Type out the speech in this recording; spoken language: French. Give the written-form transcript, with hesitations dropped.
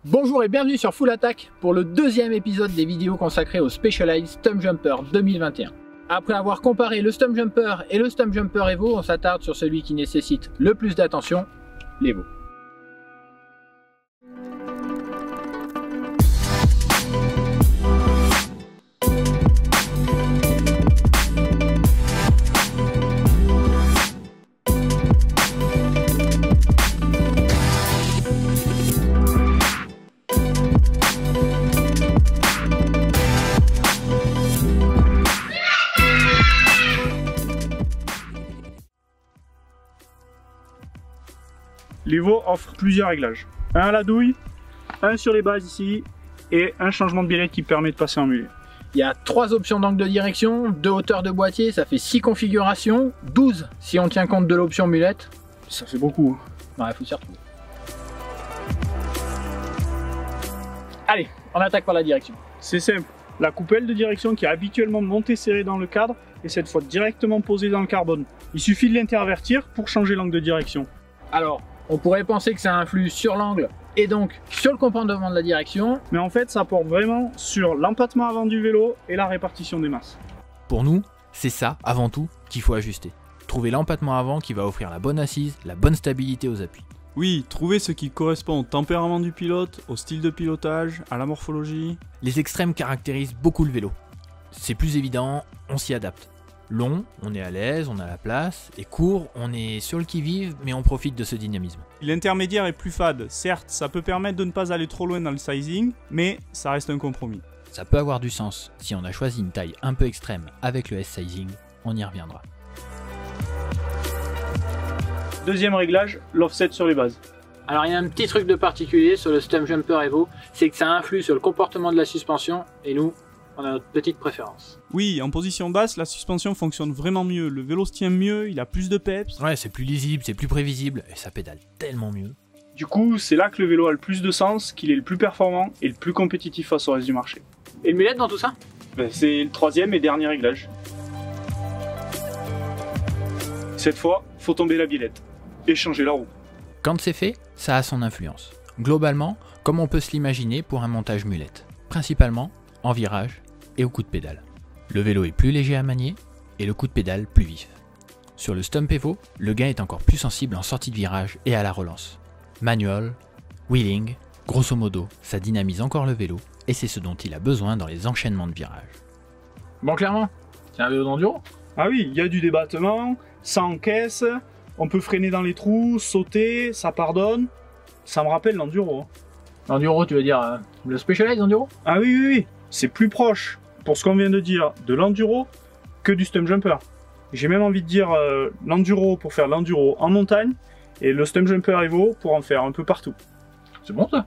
Bonjour et bienvenue sur Full Attack pour le deuxième épisode des vidéos consacrées au Specialized Stump Jumper 2021. Après avoir comparé le Stump Jumper et le Stump Jumper Evo, on s'attarde sur celui qui nécessite le plus d'attention, l'Evo. L'Evo offre plusieurs réglages. Un à la douille, un sur les bases ici, et un changement de biellette qui permet de passer en mulet. Il y a 3 options d'angle de direction, 2 hauteurs de boîtier, ça fait 6 configurations, 12 si on tient compte de l'option mulette. Ça fait beaucoup. Ouais, faut s'y retrouver. Allez, on attaque par la direction. C'est simple. La coupelle de direction qui est habituellement montée serrée dans le cadre est cette fois directement posée dans le carbone. Il suffit de l'intervertir pour changer l'angle de direction. Alors, on pourrait penser que ça influe sur l'angle et donc sur le comportement de la direction. Mais en fait, ça porte vraiment sur l'empattement avant du vélo et la répartition des masses. Pour nous, c'est ça, avant tout, qu'il faut ajuster. Trouver l'empattement avant qui va offrir la bonne assise, la bonne stabilité aux appuis. Oui, trouver ce qui correspond au tempérament du pilote, au style de pilotage, à la morphologie. Les extrêmes caractérisent beaucoup le vélo. C'est plus évident, on s'y adapte. Long, on est à l'aise, on a la place, et court, on est sur le qui-vive, mais on profite de ce dynamisme. L'intermédiaire est plus fade, certes, ça peut permettre de ne pas aller trop loin dans le sizing, mais ça reste un compromis. Ça peut avoir du sens si on a choisi une taille un peu extrême avec le S-sizing, on y reviendra. Deuxième réglage, l'offset sur les bases. Alors il y a un petit truc de particulier sur le Stump Jumper Evo, c'est que ça influe sur le comportement de la suspension, et nous, on a notre petite préférence. Oui, en position basse, la suspension fonctionne vraiment mieux, le vélo se tient mieux, il a plus de peps. Ouais, c'est plus lisible, c'est plus prévisible, et ça pédale tellement mieux. Du coup, c'est là que le vélo a le plus de sens, qu'il est le plus performant et le plus compétitif face au reste du marché. Et le mulette dans tout ça? C'est le troisième et dernier réglage. Cette fois, faut tomber la biellette et changer la roue. Quand c'est fait, ça a son influence. Globalement, comme on peut se l'imaginer pour un montage mulette. Principalement en virage et au coup de pédale. Le vélo est plus léger à manier et le coup de pédale plus vif. Sur le Stump Evo, le gain est encore plus sensible en sortie de virage et à la relance. Manual, wheeling, grosso modo, ça dynamise encore le vélo et c'est ce dont il a besoin dans les enchaînements de virages. Bon, clairement, c'est un vélo d'enduro. Ah oui, il y a du débattement, ça encaisse, on peut freiner dans les trous, sauter, ça pardonne. Ça me rappelle l'enduro. Hein. L'enduro, tu veux dire le Specialized Enduro? Ah oui, oui, oui. C'est plus proche, pour ce qu'on vient de dire, de l'enduro que du Stump Jumper. J'ai même envie de dire l'enduro pour faire l'enduro en montagne et le Stump Jumper Evo pour en faire un peu partout. C'est bon ça?